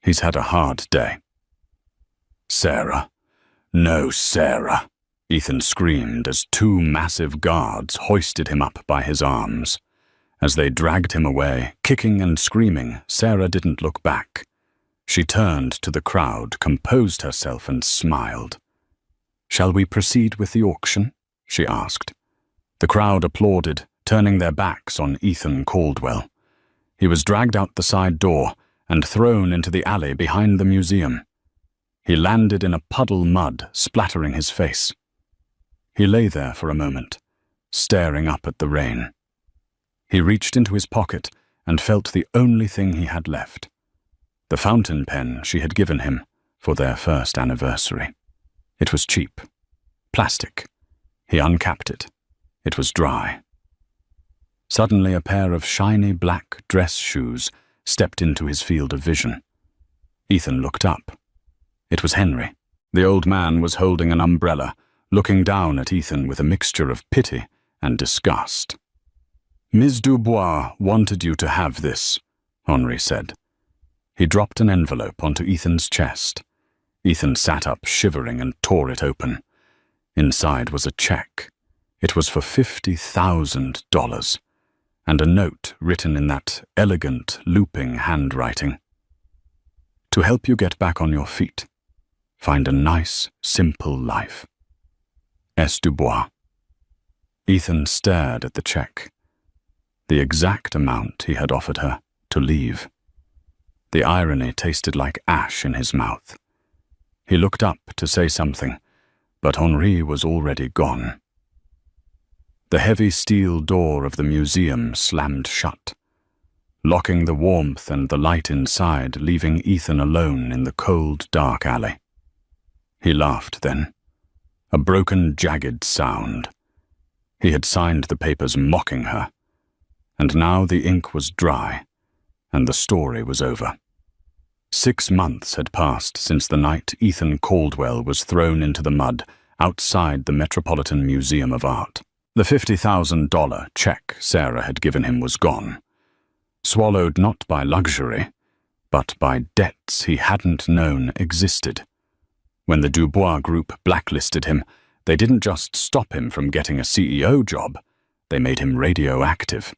He's had a hard day. Sarah. No, Sarah, Ethan screamed as 2 massive guards hoisted him up by his arms. As they dragged him away, kicking and screaming, Sarah didn't look back. She turned to the crowd, composed herself, and smiled. Shall we proceed with the auction? She asked. The crowd applauded, turning their backs on Ethan Caldwell. He was dragged out the side door and thrown into the alley behind the museum. He landed in a puddle mud, splattering his face. He lay there for a moment, staring up at the rain. He reached into his pocket and felt the only thing he had left. The fountain pen she had given him for their first anniversary. It was cheap. Plastic. He uncapped it. It was dry. Suddenly a pair of shiny black dress shoes stepped into his field of vision. Ethan looked up. It was Henry. The old man was holding an umbrella, looking down at Ethan with a mixture of pity and disgust. Ms. Dubois wanted you to have this, Henri said. He dropped an envelope onto Ethan's chest. Ethan sat up, shivering, and tore it open. Inside was a check. It was for $50,000, and a note written in that elegant, looping handwriting. To help you get back on your feet. Find a nice, simple life. S. Dubois. Ethan stared at the check. The exact amount he had offered her to leave. The irony tasted like ash in his mouth. He looked up to say something, but Henri was already gone. The heavy steel door of the museum slammed shut, locking the warmth and the light inside, leaving Ethan alone in the cold, dark alley. He laughed then, a broken, jagged sound. He had signed the papers mocking her, and now the ink was dry, and the story was over. 6 months had passed since the night Ethan Caldwell was thrown into the mud outside the Metropolitan Museum of Art. The $50,000 check Sarah had given him was gone, swallowed not by luxury, but by debts he hadn't known existed. When the Dubois Group blacklisted him, they didn't just stop him from getting a CEO job, they made him radioactive.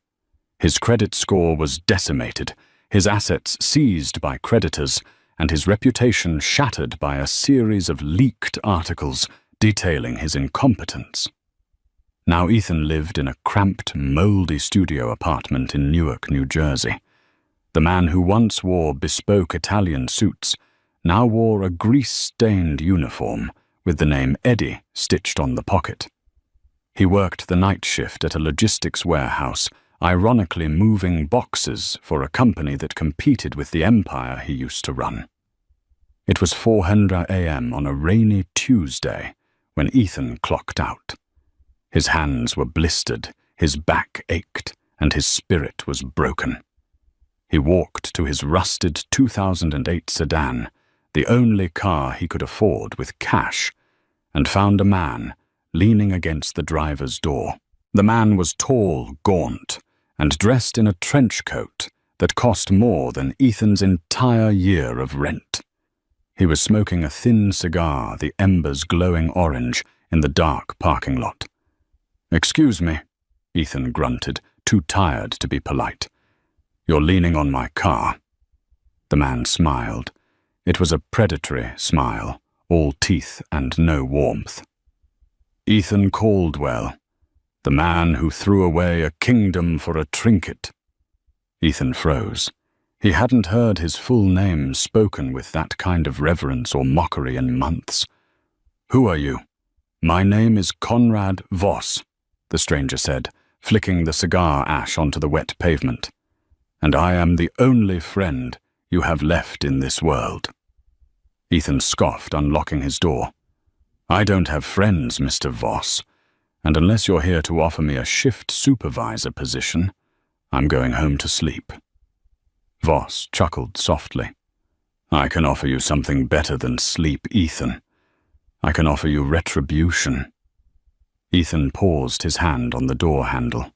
His credit score was decimated, his assets seized by creditors, and his reputation shattered by a series of leaked articles detailing his incompetence. Now Ethan lived in a cramped, moldy studio apartment in Newark, New Jersey. The man who once wore bespoke Italian suits now wore a grease-stained uniform with the name Eddie stitched on the pocket. He worked the night shift at a logistics warehouse, ironically moving boxes for a company that competed with the empire he used to run. It was 4:00 a.m. on a rainy Tuesday when Ethan clocked out. His hands were blistered, his back ached, and his spirit was broken. He walked to his rusted 2008 sedan, the only car he could afford with cash, and found a man leaning against the driver's door. The man was tall, gaunt, and dressed in a trench coat that cost more than Ethan's entire year of rent. He was smoking a thin cigar, the embers glowing orange, in the dark parking lot. "Excuse me," Ethan grunted, too tired to be polite. "You're leaning on my car." The man smiled. It was a predatory smile, all teeth and no warmth. Ethan Caldwell, the man who threw away a kingdom for a trinket. Ethan froze. He hadn't heard his full name spoken with that kind of reverence or mockery in months. "Who are you?" "My name is Conrad Voss," the stranger said, flicking the cigar ash onto the wet pavement. "And I am the only friend you have left in this world." Ethan scoffed, unlocking his door. "I don't have friends, Mr. Voss, and unless you're here to offer me a shift supervisor position, I'm going home to sleep." Voss chuckled softly. "I can offer you something better than sleep, Ethan. I can offer you retribution." Ethan paused, his hand on the door handle.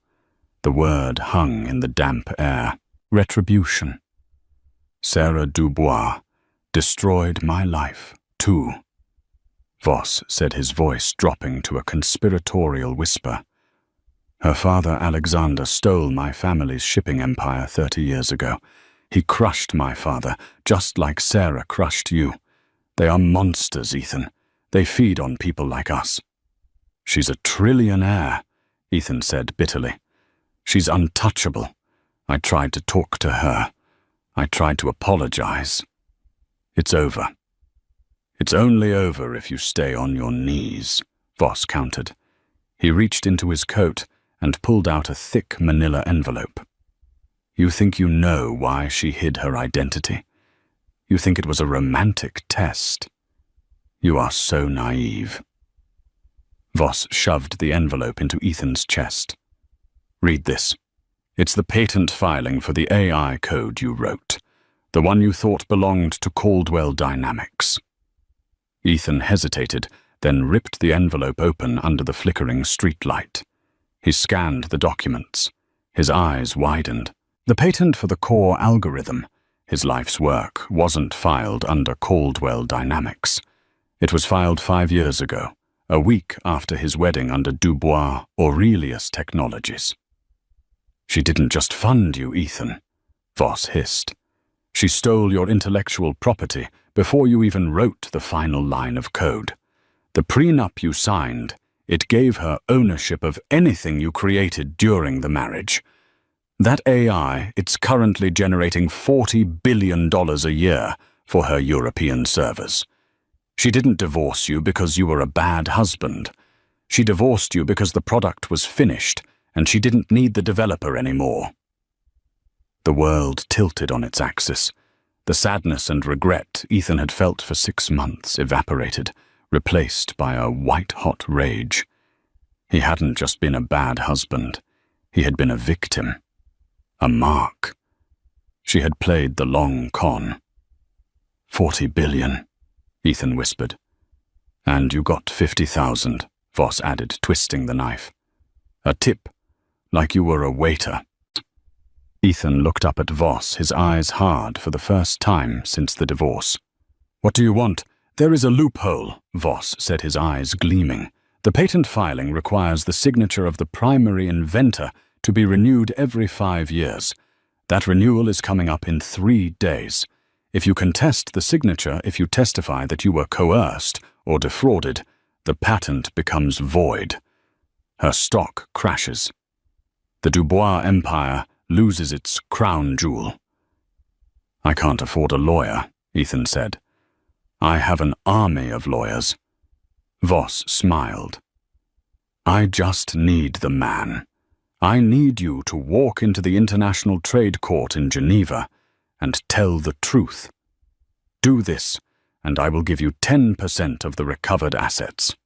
The word hung in the damp air. Retribution. Sarah Dubois destroyed my life, too. Voss said, his voice dropping to a conspiratorial whisper. "Her father Alexander stole my family's shipping empire 30 years ago. He crushed my father, just like Sarah crushed you. They are monsters, Ethan. They feed on people like us." "She's a trillionaire," Ethan said bitterly. "She's untouchable. I tried to talk to her. I tried to apologize. It's over." "It's only over if you stay on your knees," Voss countered. He reached into his coat and pulled out a thick manila envelope. "You think you know why she hid her identity? You think it was a romantic test? You are so naive." Voss shoved the envelope into Ethan's chest. "Read this. It's the patent filing for the AI code you wrote, the one you thought belonged to Caldwell Dynamics." Ethan hesitated, then ripped the envelope open under the flickering streetlight. He scanned the documents. His eyes widened. The patent for the core algorithm, his life's work, wasn't filed under Caldwell Dynamics. It was filed 5 years ago, a week after his wedding under Dubois Aurelius Technologies. "She didn't just fund you, Ethan," Voss hissed. "She stole your intellectual property before you even wrote the final line of code. The prenup you signed, it gave her ownership of anything you created during the marriage. That AI, it's currently generating $40 billion a year for her European servers. She didn't divorce you because you were a bad husband. She divorced you because the product was finished and she didn't need the developer anymore." The world tilted on its axis. The sadness and regret Ethan had felt for 6 months evaporated, replaced by a white-hot rage. He hadn't just been a bad husband. He had been a victim. A mark. She had played the long con. "40 billion, Ethan whispered. "And you got 50,000, Voss added, twisting the knife. "A tip, like you were a waiter." Ethan looked up at Voss, his eyes hard for the first time since the divorce. "What do you want?" "There is a loophole," Voss said, his eyes gleaming. "The patent filing requires the signature of the primary inventor to be renewed every 5 years. That renewal is coming up in 3 days. If you contest the signature, if you testify that you were coerced or defrauded, the patent becomes void. Her stock crashes. The Dubois empire loses its crown jewel." "I can't afford a lawyer," Ethan said. "I have an army of lawyers." Voss smiled. "I just need the man. I need you to walk into the International Trade Court in Geneva and tell the truth. Do this, and I will give you 10% of the recovered assets."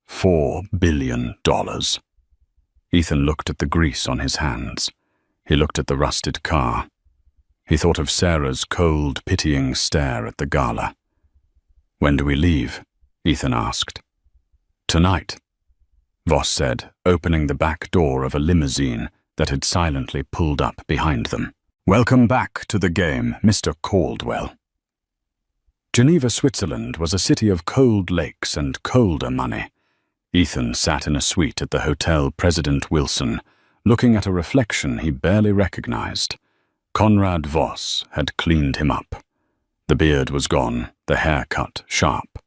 $4 billion. Ethan looked at the grease on his hands. He looked at the rusted car. He thought of Sarah's cold, pitying stare at the gala. "When do we leave?" Ethan asked. "Tonight," Voss said, opening the back door of a limousine that had silently pulled up behind them. "Welcome back to the game, Mr. Caldwell." Geneva, Switzerland was a city of cold lakes and colder money. Ethan sat in a suite at the Hotel President Wilson, looking at a reflection he barely recognized. Conrad Voss had cleaned him up. The beard was gone, the haircut sharp.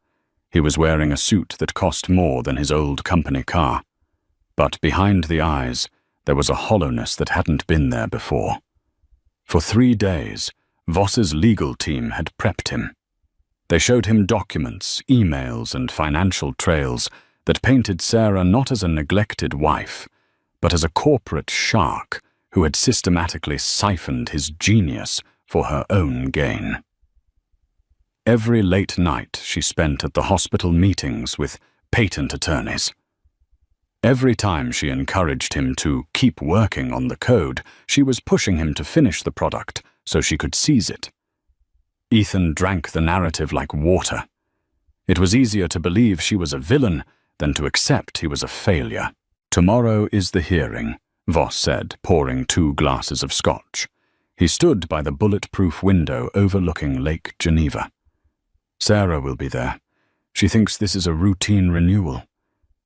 He was wearing a suit that cost more than his old company car. But behind the eyes, there was a hollowness that hadn't been there before. For 3 days, Voss's legal team had prepped him. They showed him documents, emails, and financial trails that painted Sarah not as a neglected wife, but as a corporate shark who had systematically siphoned his genius for her own gain. Every late night she spent at the hospital meetings with patent attorneys. Every time she encouraged him to keep working on the code, she was pushing him to finish the product so she could seize it. Ethan drank the narrative like water. It was easier to believe she was a villain than to accept he was a failure. "Tomorrow is the hearing," Voss said, pouring 2 glasses of scotch. He stood by the bulletproof window overlooking Lake Geneva. "Sarah will be there. She thinks this is a routine renewal.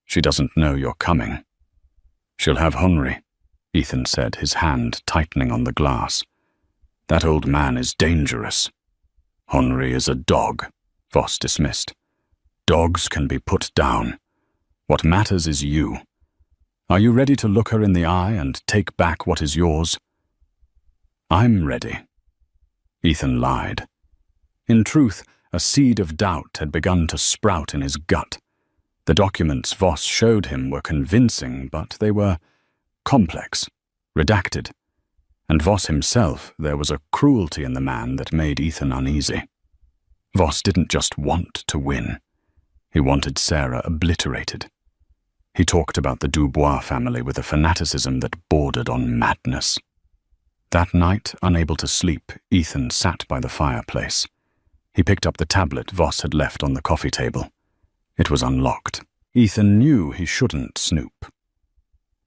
She doesn't know you're coming." "She'll have Henri," Ethan said, his hand tightening on the glass. "That old man is dangerous." "Henri is a dog," Voss dismissed. "Dogs can be put down. What matters is you. Are you ready to look her in the eye and take back what is yours?" "I'm ready." Ethan lied. In truth, a seed of doubt had begun to sprout in his gut. The documents Voss showed him were convincing, but they were complex, redacted. And Voss himself, there was a cruelty in the man that made Ethan uneasy. Voss didn't just want to win. He wanted Sarah obliterated. He talked about the Dubois family with a fanaticism that bordered on madness. That night, unable to sleep, Ethan sat by the fireplace. He picked up the tablet Voss had left on the coffee table. It was unlocked. Ethan knew he shouldn't snoop.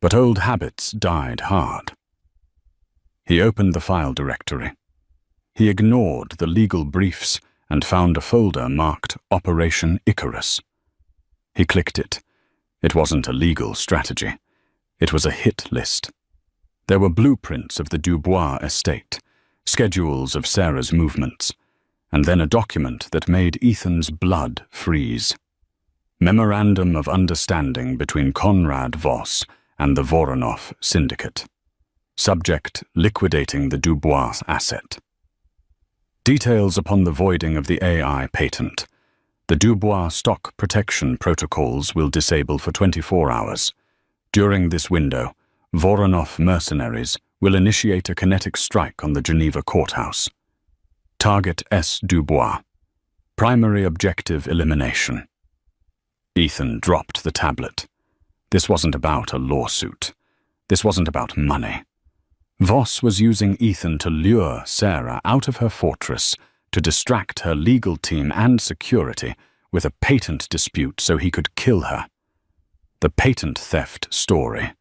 But old habits died hard. He opened the file directory. He ignored the legal briefs and found a folder marked Operation Icarus. He clicked it. It wasn't a legal strategy. It was a hit list. There were blueprints of the Dubois estate, schedules of Sarah's movements, and then a document that made Ethan's blood freeze. Memorandum of Understanding between Conrad Voss and the Voronov Syndicate. Subject: liquidating the Dubois asset. Details upon the voiding of the AI patent. The Dubois stock protection protocols will disable for 24 hours. During this window, Voronov mercenaries will initiate a kinetic strike on the Geneva courthouse. Target S. Dubois. Primary objective elimination. Ethan dropped the tablet. This wasn't about a lawsuit. This wasn't about money. Voss was using Ethan to lure Sarah out of her fortress, to distract her legal team and security with a patent dispute so he could kill her. The patent theft story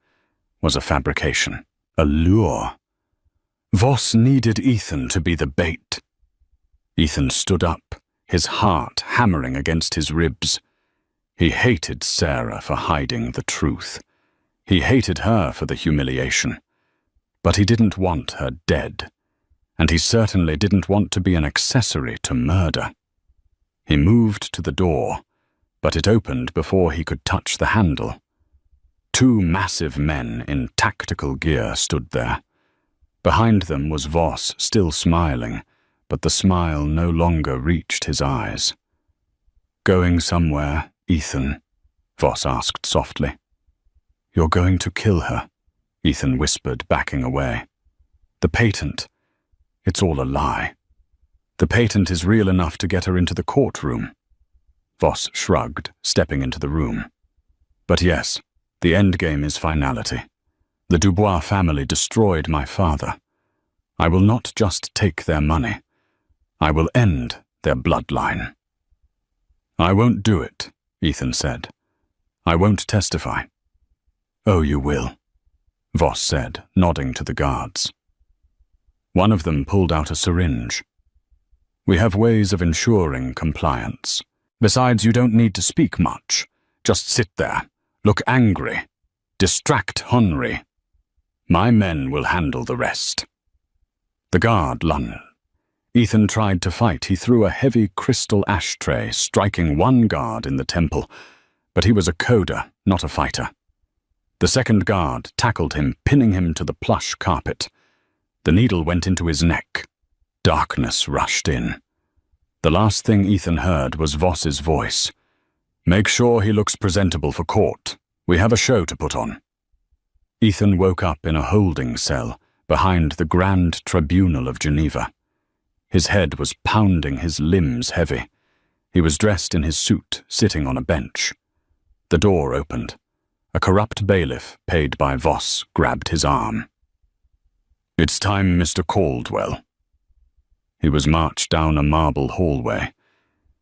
was a fabrication, a lure. Voss needed Ethan to be the bait. Ethan stood up, his heart hammering against his ribs. He hated Sarah for hiding the truth. He hated her for the humiliation. But he didn't want her dead. And he certainly didn't want to be an accessory to murder. He moved to the door, but it opened before he could touch the handle. 2 massive men in tactical gear stood there. Behind them was Voss, still smiling, but the smile no longer reached his eyes. "Going somewhere, Ethan?" Voss asked softly. "You're going to kill her," Ethan whispered, backing away. "The patent, it's all a lie. The patent is real enough to get her into the courtroom." Voss shrugged, stepping into the room. But yes, the endgame is finality. The Dubois family destroyed my father. I will not just take their money. I will end their bloodline. I won't do it, Ethan said. I won't testify. Oh, you will, Voss said, nodding to the guards. One of them pulled out a syringe. We have ways of ensuring compliance. Besides, you don't need to speak much. Just sit there, look angry, distract Henri. My men will handle the rest. The guard lunged. Ethan tried to fight. He threw a heavy crystal ashtray, striking one guard in the temple, but he was a coder, not a fighter. The second guard tackled him, pinning him to the plush carpet. The needle went into his neck. Darkness rushed in. The last thing Ethan heard was Voss's voice. Make sure he looks presentable for court. We have a show to put on. Ethan woke up in a holding cell behind the Grand Tribunal of Geneva. His head was pounding, his limbs heavy. He was dressed in his suit, sitting on a bench. The door opened. A corrupt bailiff, paid by Voss, grabbed his arm. It's time, Mr. Caldwell. He was marched down a marble hallway.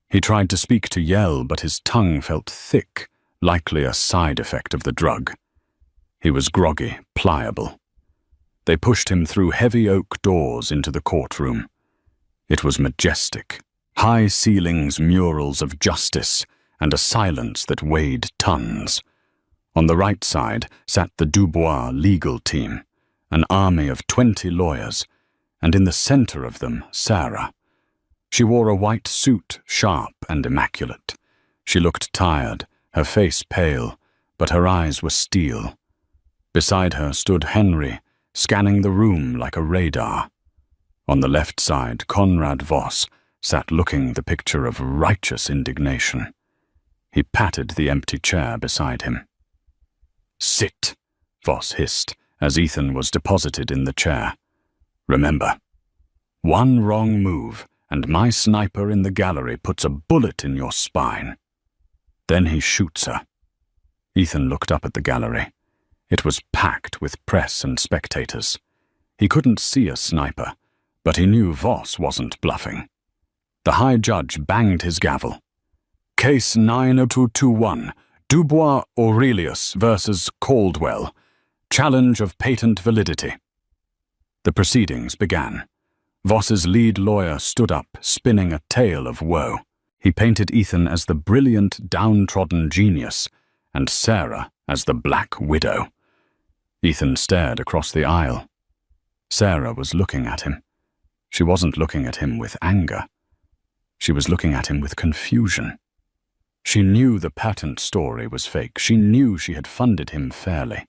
He tried to speak, to yell, but his tongue felt thick, likely a side effect of the drug. He was groggy, pliable. They pushed him through heavy oak doors into the courtroom. It was majestic. High ceilings, murals of justice, and a silence that weighed tons. On the right side sat the Dubois legal team, an army of 20 lawyers, and in the center of them, Sarah. She wore a white suit, sharp and immaculate. She looked tired, her face pale, but her eyes were steel. Beside her stood Henri, scanning the room like a radar. On the left side, Conrad Voss sat looking the picture of righteous indignation. He patted the empty chair beside him. Sit, Voss hissed, as Ethan was deposited in the chair. Remember, one wrong move, and my sniper in the gallery puts a bullet in your spine. Then he shoots her. Ethan looked up at the gallery. It was packed with press and spectators. He couldn't see a sniper, but he knew Voss wasn't bluffing. The High Judge banged his gavel. Case 90221, Dubois Aurelius versus Caldwell. Challenge of patent validity. The proceedings began. Voss's lead lawyer stood up, spinning a tale of woe. He painted Ethan as the brilliant, downtrodden genius, and Sarah as the Black Widow. Ethan stared across the aisle. Sarah was looking at him. She wasn't looking at him with anger. She was looking at him with confusion. She knew the patent story was fake. She knew she had funded him fairly.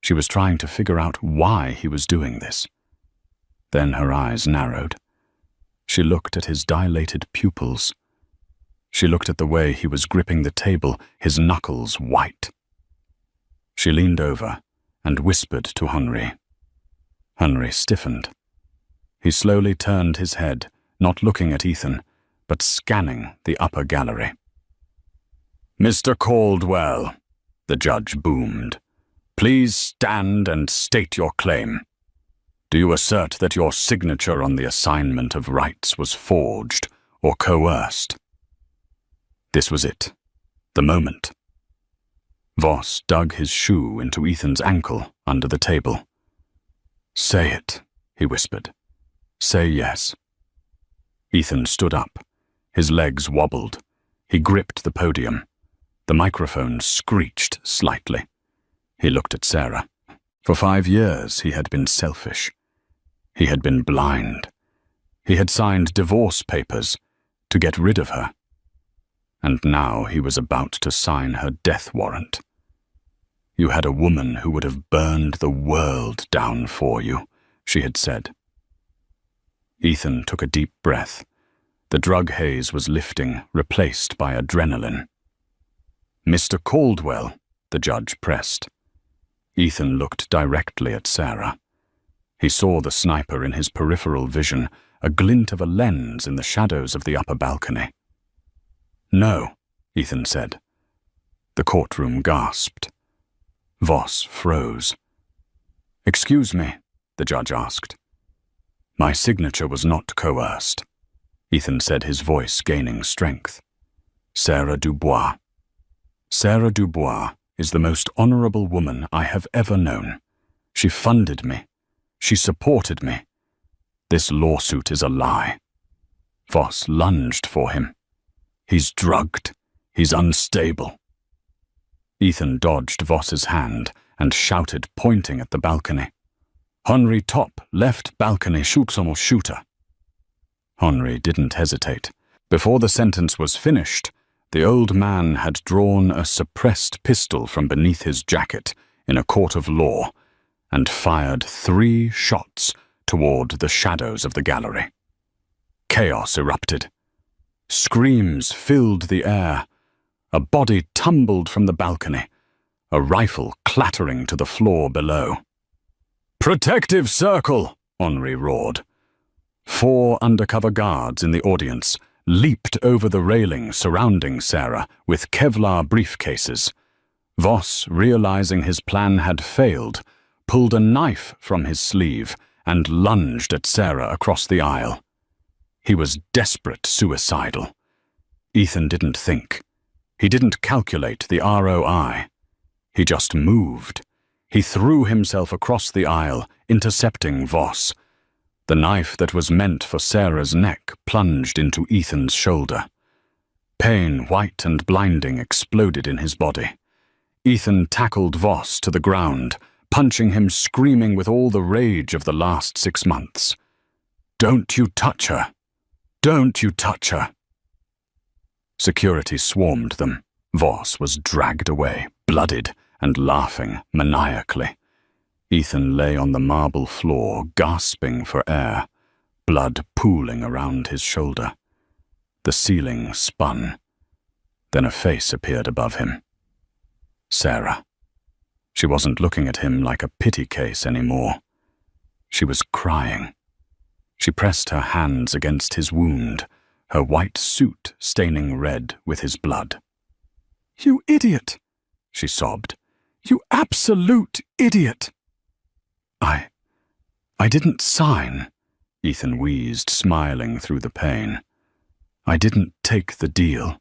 She was trying to figure out why he was doing this. Then her eyes narrowed. She looked at his dilated pupils. She looked at the way he was gripping the table, his knuckles white. She leaned over and whispered to Henri. Henri stiffened. He slowly turned his head, not looking at Ethan, but scanning the upper gallery. Mr. Caldwell, the judge boomed. Please stand and state your claim. Do you assert that your signature on the assignment of rights was forged or coerced? This was it. The moment. Voss dug his shoe into Ethan's ankle under the table. Say it, he whispered. Say yes. Ethan stood up. His legs wobbled. He gripped the podium. The microphone screeched slightly. He looked at Sarah. For 5 years he had been selfish. He had been blind. He had signed divorce papers to get rid of her. And now he was about to sign her death warrant. You had a woman who would have burned the world down for you, she had said. Ethan took a deep breath. The drug haze was lifting, replaced by adrenaline. Mr. Caldwell, the judge pressed. Ethan looked directly at Sarah. He saw the sniper in his peripheral vision, a glint of a lens in the shadows of the upper balcony. No, Ethan said. The courtroom gasped. Voss froze. "Excuse me," the judge asked. "My signature was not coerced," Ethan said, his voice gaining strength. "Sarah Dubois. Sarah Dubois is the most honorable woman I have ever known. She funded me. She supported me. This lawsuit is a lie." Voss lunged for him. "He's drugged. He's unstable." Ethan dodged Voss's hand and shouted, pointing at the balcony. "Henri Top, left balcony, shooter." Henri didn't hesitate. Before the sentence was finished, the old man had drawn a suppressed pistol from beneath his jacket in a court of law and fired 3 shots toward the shadows of the gallery. Chaos erupted. Screams filled the air. A body tumbled from the balcony, a rifle clattering to the floor below. "Protective circle!" Henri roared. 4 undercover guards in the audience leaped over the railing surrounding Sarah with Kevlar briefcases. Voss, realizing his plan had failed, pulled a knife from his sleeve and lunged at Sarah across the aisle. He was desperate, suicidal. Ethan didn't think. He didn't calculate the ROI. He just moved. He threw himself across the aisle, intercepting Voss. The knife that was meant for Sarah's neck plunged into Ethan's shoulder. Pain, white and blinding, exploded in his body. Ethan tackled Voss to the ground, punching him, screaming with all the rage of the last 6 months. "Don't you touch her! Don't you touch her!" Security swarmed them. Voss was dragged away, bloodied and laughing maniacally. Ethan lay on the marble floor, gasping for air, blood pooling around his shoulder. The ceiling spun. Then a face appeared above him. Sarah. She wasn't looking at him like a pity case anymore. She was crying. She pressed her hands against his wound, her white suit staining red with his blood. "You idiot!" she sobbed. "You absolute idiot!" I didn't sign," Ethan wheezed, smiling through the pain. "I didn't take the deal."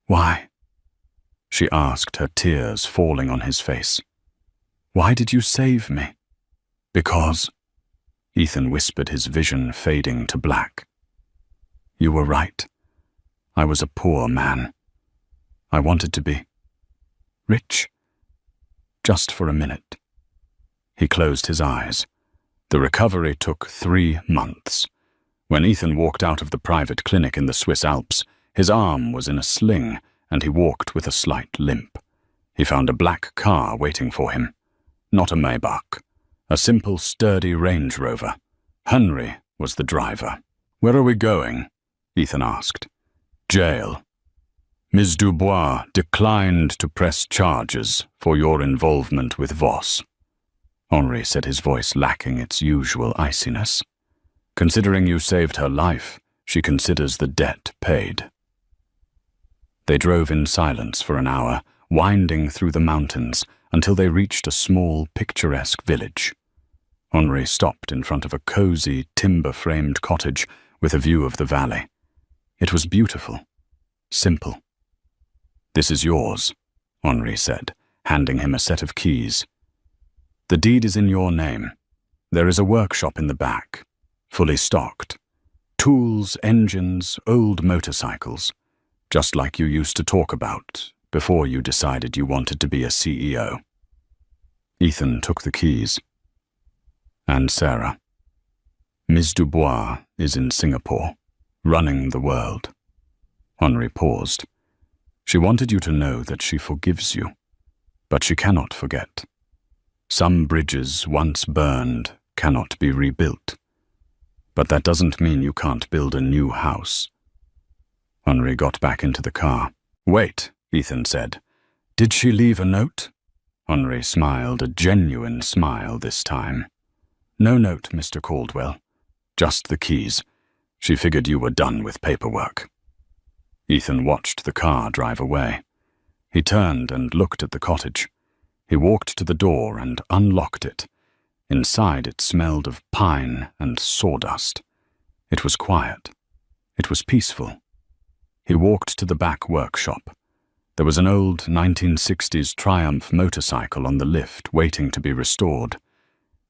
"Why?" she asked, her tears falling on his face. "Why did you save me?" "Because," Ethan whispered, his vision fading to black. "You were right. I was a poor man. I wanted to be rich. Just for a minute." He closed his eyes. The recovery took 3 months. When Ethan walked out of the private clinic in the Swiss Alps, his arm was in a sling and he walked with a slight limp. He found a black car waiting for him. Not a Maybach. A simple, sturdy Range Rover. Henri was the driver. "Where are we going?" Ethan asked. "Jail. Ms. Dubois declined to press charges for your involvement with Voss." Henri said, his voice lacking its usual iciness. "Considering you saved her life, she considers the debt paid." They drove in silence for an hour, winding through the mountains until they reached a small, picturesque village. Henri stopped in front of a cozy, timber-framed cottage with a view of the valley. It was beautiful, simple. "This is yours," Henri said, handing him a set of keys. "The deed is in your name. There is a workshop in the back, fully stocked. Tools, engines, old motorcycles, just like you used to talk about before you decided you wanted to be a CEO." Ethan took the keys. "And Sarah. Ms. Dubois is in Singapore, running the world." Henri paused. "She wanted you to know that she forgives you, but she cannot forget. Some bridges once burned cannot be rebuilt, but that doesn't mean you can't build a new house." Henri got back into the car. "Wait," Ethan said. "Did she leave a note?" Henri smiled, a genuine smile this time. "No note, Mr. Caldwell. Just the keys. She figured you were done with paperwork." Ethan watched the car drive away. He turned and looked at the cottage. He walked to the door and unlocked it. Inside it smelled of pine and sawdust. It was quiet. It was peaceful. He walked to the back workshop. There was an old 1960s Triumph motorcycle on the lift waiting to be restored.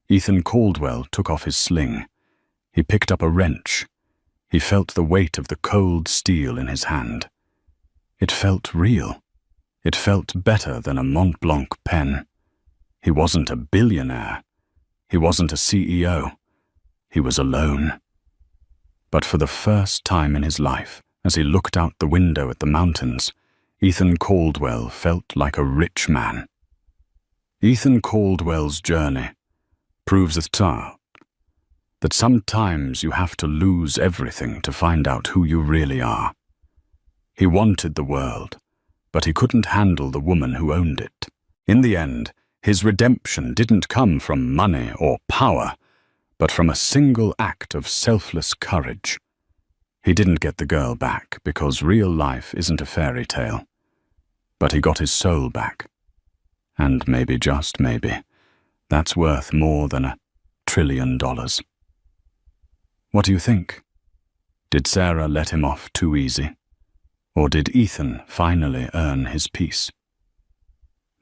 Ethan Caldwell took off his sling. He picked up a wrench. He felt the weight of the cold steel in his hand. It felt real. It felt better than a Mont Blanc pen. He wasn't a billionaire. He wasn't a CEO. He was alone. But for the first time in his life, as he looked out the window at the mountains, Ethan Caldwell felt like a rich man. Ethan Caldwell's journey proves that sometimes you have to lose everything to find out who you really are. He wanted the world, but he couldn't handle the woman who owned it. In the end, his redemption didn't come from money or power, but from a single act of selfless courage. He didn't get the girl back because real life isn't a fairy tale. But he got his soul back. And maybe, just maybe, that's worth more than $1 trillion. What do you think? Did Sarah let him off too easy? Or did Ethan finally earn his peace?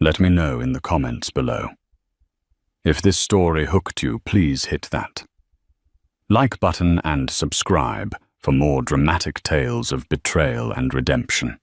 Let me know in the comments below. If this story hooked you, please hit that like button and subscribe for more dramatic tales of betrayal and redemption.